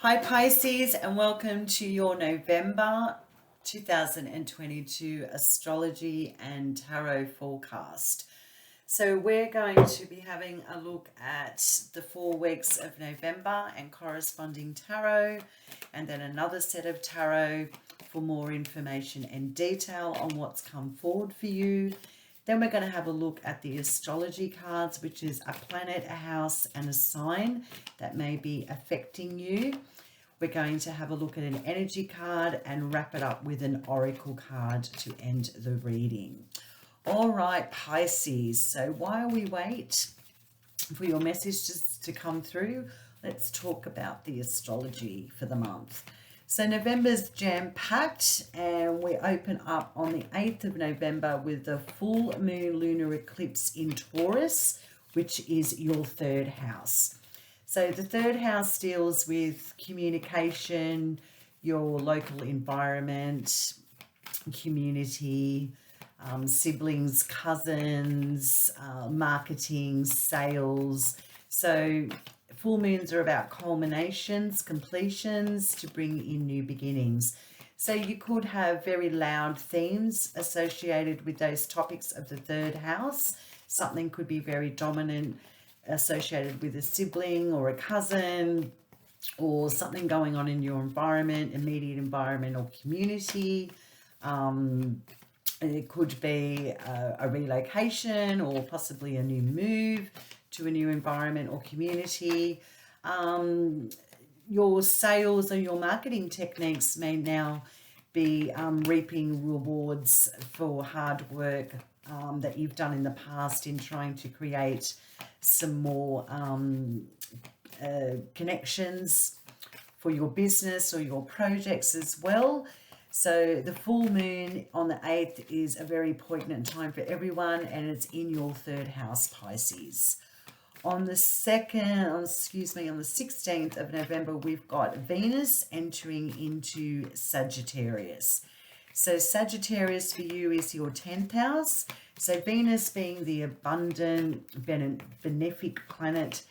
Hi Pisces, and welcome to your November 2022 astrology and tarot forecast. So we're going to be having a look at the 4 weeks of November and corresponding tarot, and then another set of tarot for more information and detail on what's come forward for you. Then we're going to have a look at the astrology cards, which is a planet, a house, and a sign that may be affecting you. We're going to have a look at an energy card and wrap it up with an oracle card to end the reading. All right, Pisces. So while we wait for your messages to come through, let's talk about the astrology for the month. So November's jam-packed, and we open up on the 8th of November with the full moon lunar eclipse in Taurus, which is your third house. So the third house deals with communication, your local environment, community, siblings, cousins, marketing, sales. So full moons are about culminations, completions, to bring in new beginnings. So you could have very loud themes associated with those topics of the third house. Something could be very dominant, associated with a sibling or a cousin, or something going on in your environment, immediate environment or community. It could be a relocation or possibly a new move to a new environment or community. Your sales or your marketing techniques may now be reaping rewards for hard work that you've done in the past in trying to create some more connections for your business or your projects as well. So the full moon on the 8th is a very poignant time for everyone, and it's in your third house, Pisces. On the 16th of November, we've got Venus entering into Sagittarius. So Sagittarius for you is your 10th house. So Venus being the abundant, benefic planet,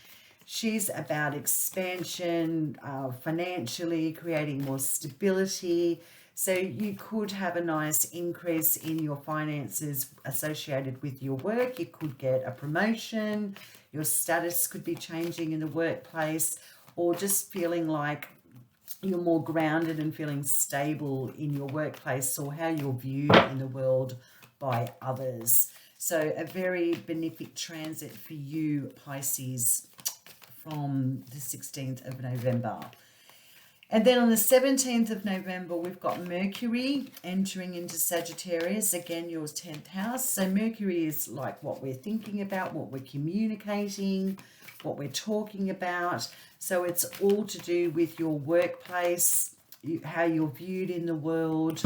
she's about expansion, financially, creating more stability. So you could have a nice increase in your finances associated with your work. You could get a promotion. Your status could be changing in the workplace, or just feeling like you're more grounded and feeling stable in your workplace or how you're viewed in the world by others. So a very benefic transit for you, Pisces, from the 16th of November. And then on the 17th of November, we've got Mercury entering into Sagittarius, again, your 10th house. So Mercury is like what we're thinking about, what we're communicating, what we're talking about. So it's all to do with your workplace, how you're viewed in the world.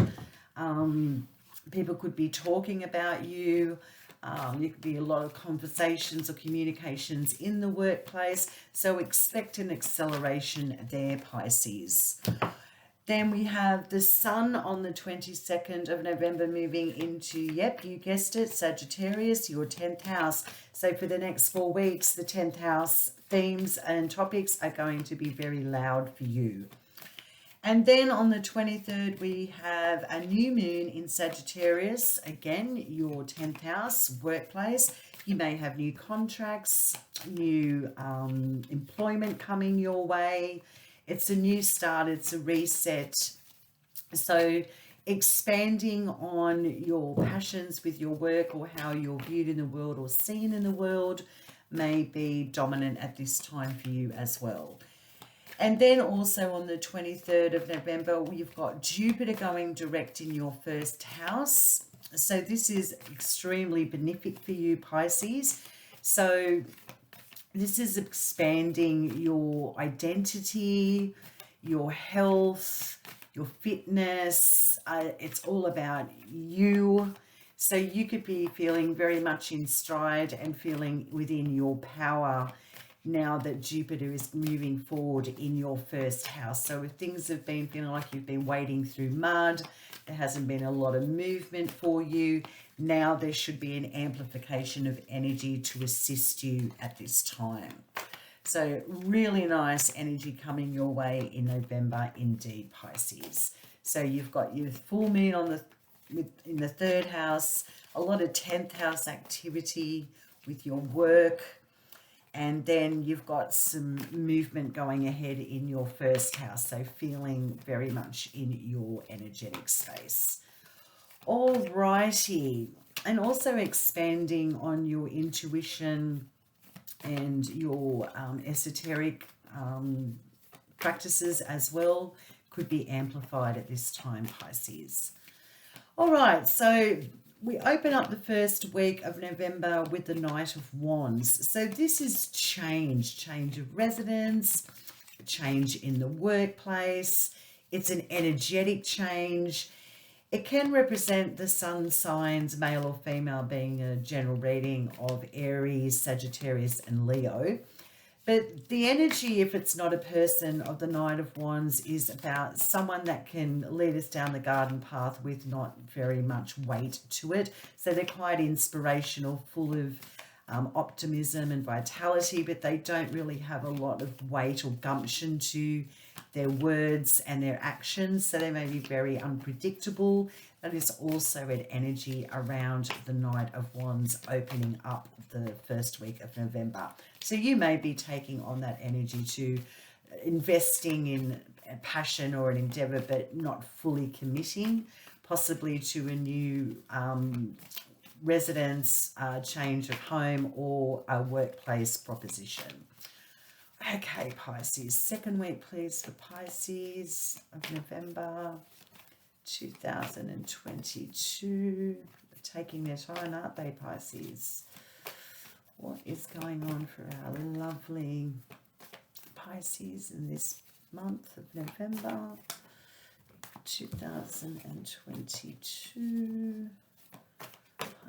People could be talking about you. There could be a lot of conversations or communications in the workplace. So expect an acceleration there, Pisces. Then we have the sun on the 22nd of November moving into, yep, you guessed it, Sagittarius, your 10th house. So for the next 4 weeks, the 10th house themes and topics are going to be very loud for you. And then on the 23rd, we have a new moon in Sagittarius. Again, your 10th house, workplace. You may have new contracts, new employment coming your way. It's a new start. It's a reset. So expanding on your passions with your work or how you're viewed in the world or seen in the world may be dominant at this time for you as well. And then also on the 23rd of November, we've got Jupiter going direct in your first house. So this is extremely benefic for you, Pisces. So this is expanding your identity, your health, your fitness. It's all about you. So you could be feeling very much in stride and feeling within your power now that Jupiter is moving forward in your first house. So if things have been feeling like you've been wading through mud, there hasn't been a lot of movement for you, now there should be an amplification of energy to assist you at this time. So really nice energy coming your way in November indeed, Pisces. So you've got your full moon on in the 3rd house, a lot of 10th house activity with your work, and then you've got some movement going ahead in your 1st house, so feeling very much in your energetic space. All righty, and also expanding on your intuition and your esoteric practices as well could be amplified at this time, Pisces. All right, so we open up the first week of November with the Knight of Wands. So this is change of residence, change in the workplace. It's an energetic change. It can represent the sun signs, male or female, being a general reading of Aries, Sagittarius, and Leo. But the energy, if it's not a person, of the Knight of Wands is about someone that can lead us down the garden path with not very much weight to it. So they're quite inspirational, full of optimism and vitality, but they don't really have a lot of weight or gumption to their words and their actions. So they may be very unpredictable. That is also an energy around the Knight of Wands opening up the first week of November. So you may be taking on that energy to investing in a passion or an endeavor, but not fully committing, possibly to a new residence, change of home, or a workplace proposition. Okay, Pisces, second week, please, for Pisces of November 2022. They're taking their time, aren't they, Pisces? What is going on for our lovely Pisces in this month of November 2022?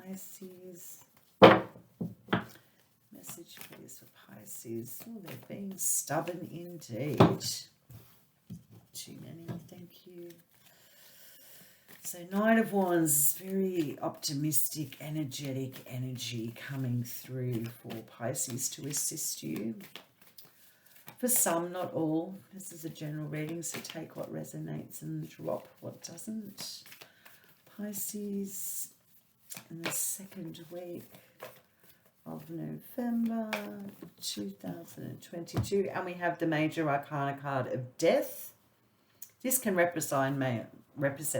Pisces. Message, please, for Pisces. Oh, they're being stubborn indeed. Too many, thank you. So Knight of Wands, very optimistic, energetic energy coming through for Pisces to assist you. For some, not all. This is a general reading, so take what resonates and drop what doesn't. Pisces in the second week of November 2022. And we have the Major Arcana card of Death. This can represent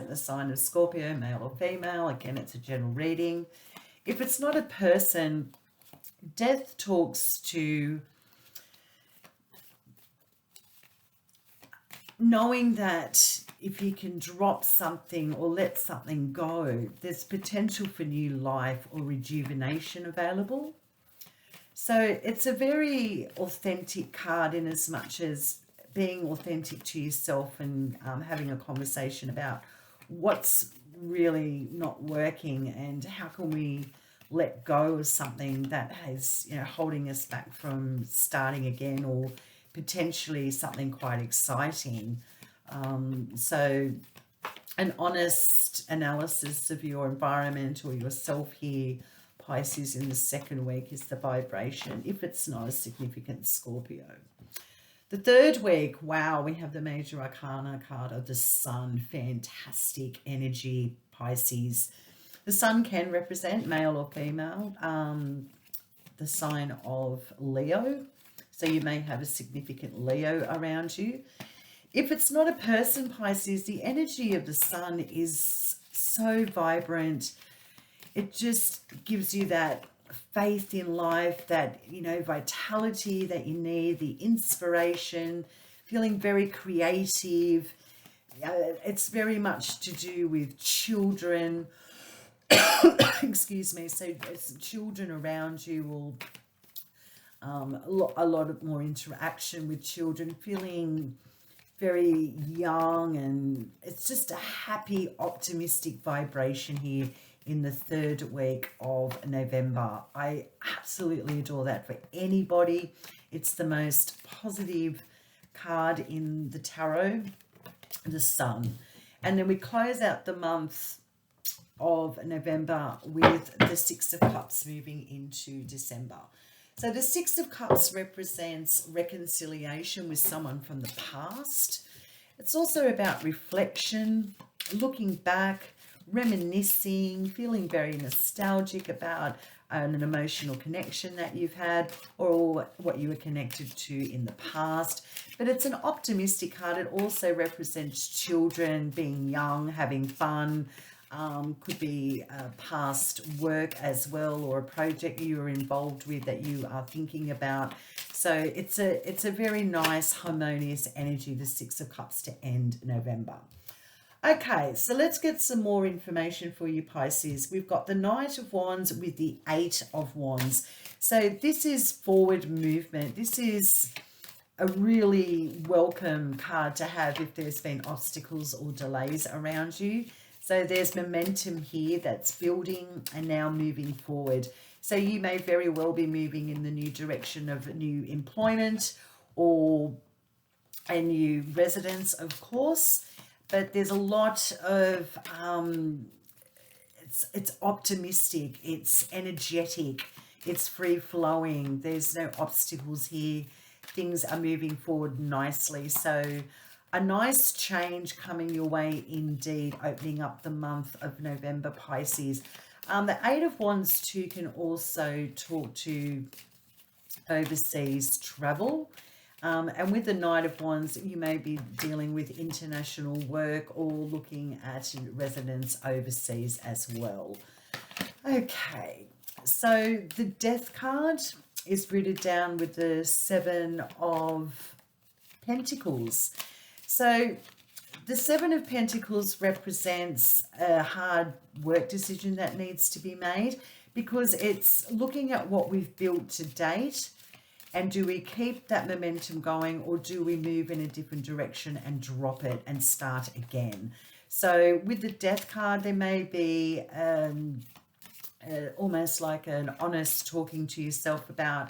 the sign of Scorpio, male or female. Again, it's a general reading. If it's not a person, Death talks to knowing that if you can drop something or let something go, there's potential for new life or rejuvenation available. So it's a very authentic card in as much as being authentic to yourself and having a conversation about what's really not working and how can we let go of something that has, holding us back from starting again, or potentially something quite exciting. So an honest analysis of your environment or yourself here, Pisces, in the second week is the vibration, if it's not a significant Scorpio. The third week, wow, we have the Major Arcana card of the Sun. Fantastic energy, Pisces. The Sun can represent male or female, the sign of Leo. So you may have a significant Leo around you. If it's not a person, Pisces, the energy of the Sun is so vibrant. It just gives you that faith in life, that, vitality that you need, the inspiration, feeling very creative. It's very much to do with children. Excuse me. So it's children around you will, a lot of more interaction with children, feeling very young, and it's just a happy, optimistic vibration here in the third week of November. I absolutely adore that for anybody. It's the most positive card in the tarot, the Sun. And then we close out the month of November with the Six of Cups moving into December. So the Six of Cups represents reconciliation with someone from the past. It's also about reflection, looking back, reminiscing, feeling very nostalgic about an emotional connection that you've had or what you were connected to in the past. But it's an optimistic card. It also represents children, being young, having fun. Could be past work as well, or a project you were involved with that you are thinking about. So it's a very nice harmonious energy, the Six of Cups, to end November. Okay, so let's get some more information for you, Pisces. We've got the Knight of Wands with the Eight of Wands. So this is forward movement. This is a really welcome card to have if there's been obstacles or delays around you. So there's momentum here that's building and now moving forward. So you may very well be moving in the new direction of new employment or a new residence, of course. But there's a lot of, it's optimistic, it's energetic, it's free-flowing. There's no obstacles here. Things are moving forward nicely. So a nice change coming your way indeed, opening up the month of November, Pisces. The Eight of Wands too can also talk to overseas travel. And with the Knight of Wands, you may be dealing with international work or looking at residence overseas as well. Okay, so the Death card is rooted down with the Seven of Pentacles. So the Seven of Pentacles represents a hard work decision that needs to be made, because it's looking at what we've built to date. And do we keep that momentum going, or do we move in a different direction and drop it and start again? So with the Death card, there may be almost like an honest talking to yourself about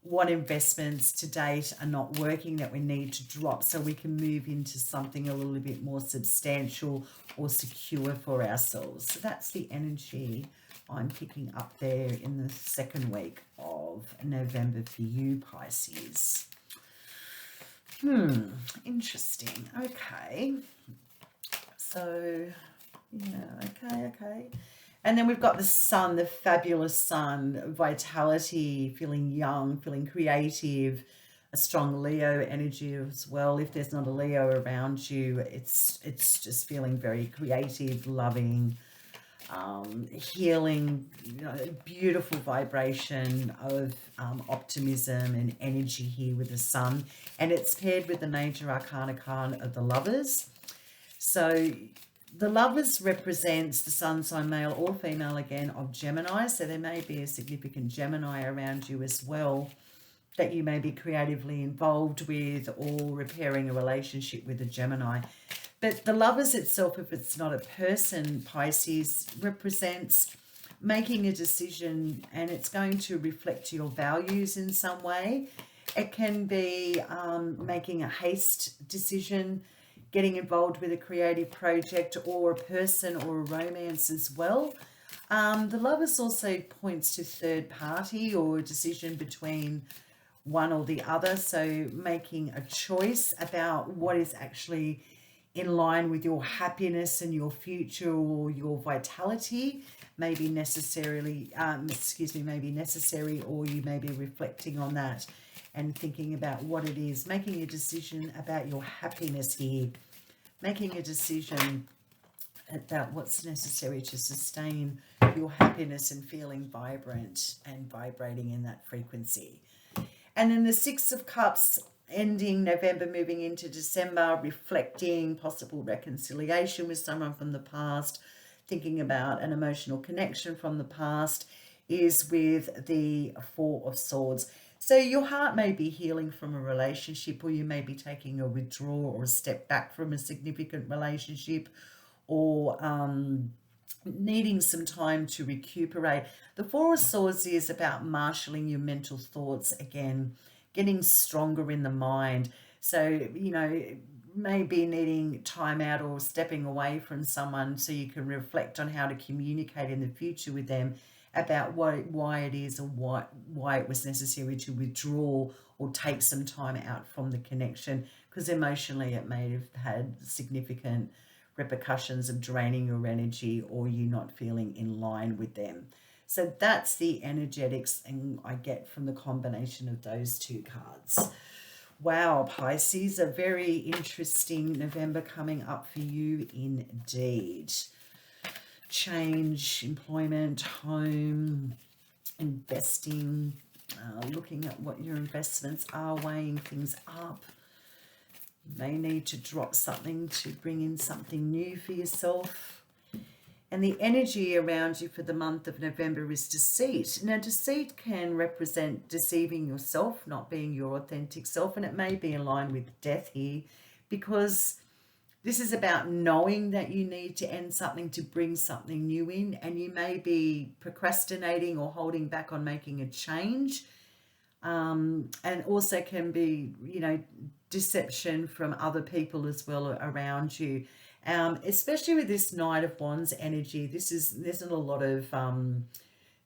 what investments to date are not working that we need to drop, so we can move into something a little bit more substantial or secure for ourselves. So that's the energy I'm picking up there in the second week of November for you, Pisces. Interesting. Okay. So, yeah, okay. And then we've got the Sun, the fabulous Sun, vitality, feeling young, feeling creative, a strong Leo energy as well. If there's not a Leo around you, it's just feeling very creative, loving, healing, beautiful vibration of optimism and energy here with the Sun. And it's paired with the major arcana card of the Lovers. So the Lovers represents the sun sign, male or female, again, of Gemini. So there may be a significant Gemini around you as well that you may be creatively involved with, or repairing a relationship with a Gemini. But the Lovers itself, if it's not a person, Pisces, represents making a decision, and it's going to reflect your values in some way. It can be making a haste decision, getting involved with a creative project or a person or a romance as well. The Lovers also points to third party or a decision between one or the other. So making a choice about what is actually in line with your happiness and your future or your vitality may be necessary, or you may be reflecting on that and thinking about what it is, making a decision about your happiness here, making a decision about what's necessary to sustain your happiness and feeling vibrant and vibrating in that frequency. And then the Six of Cups, ending November, moving into December, reflecting possible reconciliation with someone from the past, thinking about an emotional connection from the past, is with the Four of Swords. So your heart may be healing from a relationship, or you may be taking a withdrawal or a step back from a significant relationship, or needing some time to recuperate. The Four of Swords is about marshalling your mental thoughts again, getting stronger in the mind. So, maybe needing time out or stepping away from someone so you can reflect on how to communicate in the future with them about why it is or why it was necessary to withdraw or take some time out from the connection, because emotionally it may have had significant repercussions of draining your energy or you not feeling in line with them. So that's the energetics and I get from the combination of those two cards. Wow, Pisces, a very interesting November coming up for you indeed. Change, employment, home, investing, looking at what your investments are, weighing things up. You may need to drop something to bring in something new for yourself. And the energy around you for the month of November is deceit. Now, deceit can represent deceiving yourself, not being your authentic self, and it may be in line with death here, because this is about knowing that you need to end something to bring something new in, and you may be procrastinating or holding back on making a change. And also can be, you know, deception from other people as well around you. Especially with this Knight of Wands energy, there's not a lot of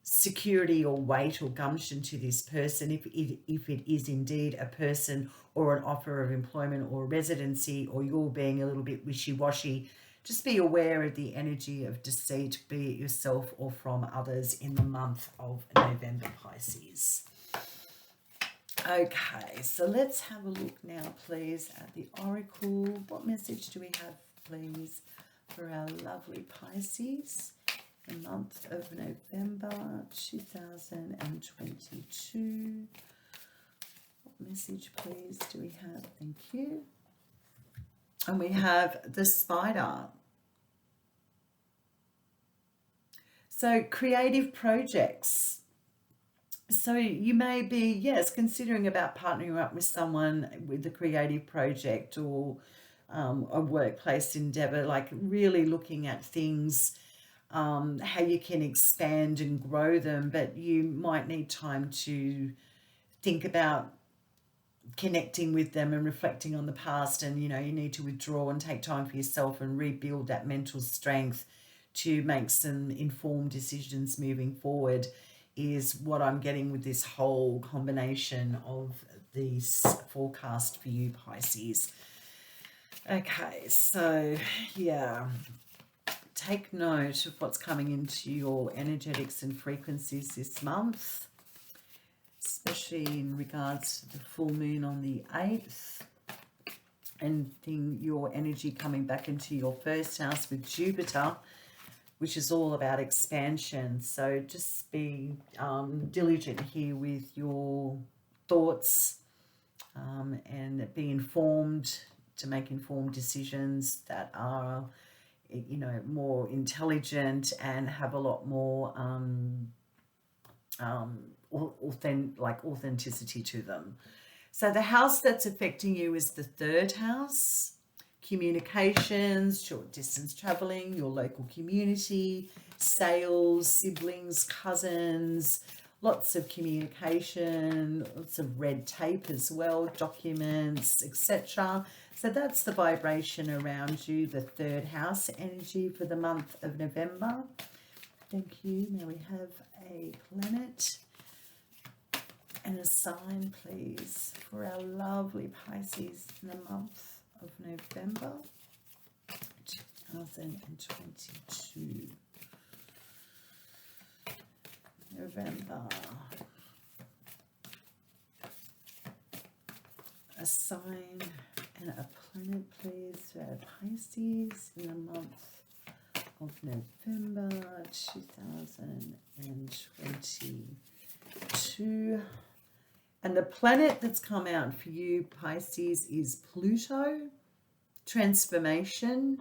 security or weight or gumption to this person, if it is indeed a person or an offer of employment or residency, or you're being a little bit wishy-washy. Just be aware of the energy of deceit, be it yourself or from others, in the month of November, Pisces. Okay, so let's have a look now, please, at the Oracle. What message do we have, please, for our lovely Pisces, the month of November 2022? What message, please, do we have? Thank you. And we have the Spider. So creative projects. So you may be, yes, considering about partnering up with someone with a creative project or a workplace endeavor, like really looking at things, how you can expand and grow them, but you might need time to think about connecting with them and reflecting on the past, and you know, you need to withdraw and take time for yourself and rebuild that mental strength to make some informed decisions moving forward, is what I'm getting with this whole combination of this forecast for you, Pisces. Okay, so yeah, take note of what's coming into your energetics and frequencies this month, especially in regards to the full moon on the 8th, and your energy coming back into your first house with Jupiter, which is all about expansion. So just be diligent here with your thoughts, and be informed to make informed decisions that are, you know, more intelligent and have a lot more authenticity to them. So the house that's affecting you is the 3rd house. Communications, short distance traveling, your local community, sales, siblings, cousins, lots of communication, lots of red tape as well, documents, etc. So that's the vibration around you, the 3rd house energy for the month of November. Thank you. Now we have a planet and a sign, please, for our lovely Pisces in the month of November 2022. November. A sign and a planet, please, for our Pisces in the month of November 2022. And the planet that's come out for you, Pisces, is Pluto. Transformation,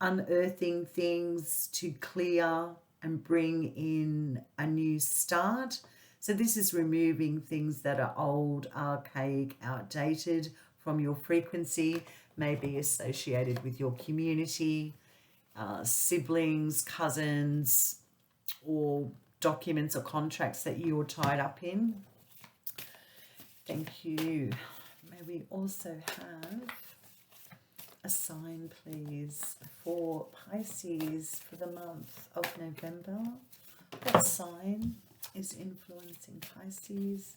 unearthing things to clear and bring in a new start. So this is removing things that are old, archaic, outdated from your frequency, maybe associated with your community, siblings, cousins, or documents or contracts that you're tied up in. Thank you. May we also have a sign, please, for Pisces for the month of November What sign is influencing Pisces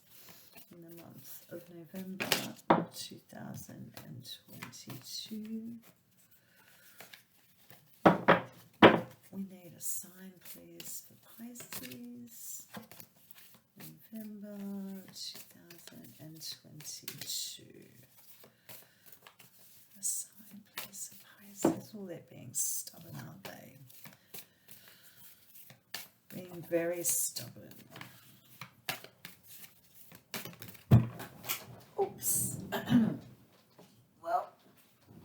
in the month of November 2022? We need a sign, please, for Pisces. November 2022. A sign, please, for Pisces. Oh, they're being stubborn, aren't they? Being very stubborn. Oops. Well,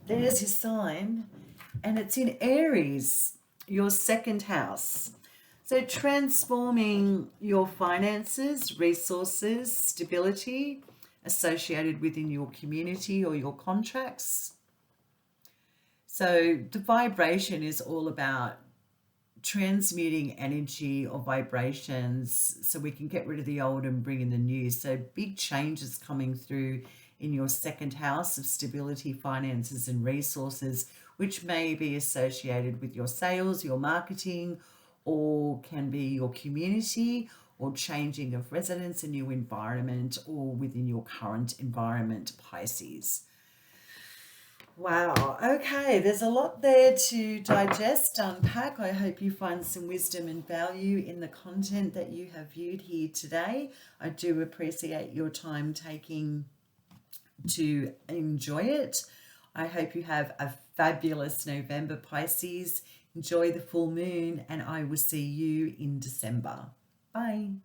there's his sign, and it's in Aries, your second house. So transforming your finances, resources, stability associated within your community or your contracts. So the vibration is all about transmuting energy or vibrations so we can get rid of the old and bring in the new. So big changes coming through in your second house of stability, finances and resources, which may be associated with your sales, your marketing, or can be your community, or changing of residence, a new environment, or within your current environment, Pisces. Wow, okay, there's a lot there to digest, unpack. I hope you find some wisdom and value in the content that you have viewed here today. I do appreciate your time taking to enjoy it. I hope you have a fabulous November, Pisces. Enjoy the full moon, and I will see you in December. Bye.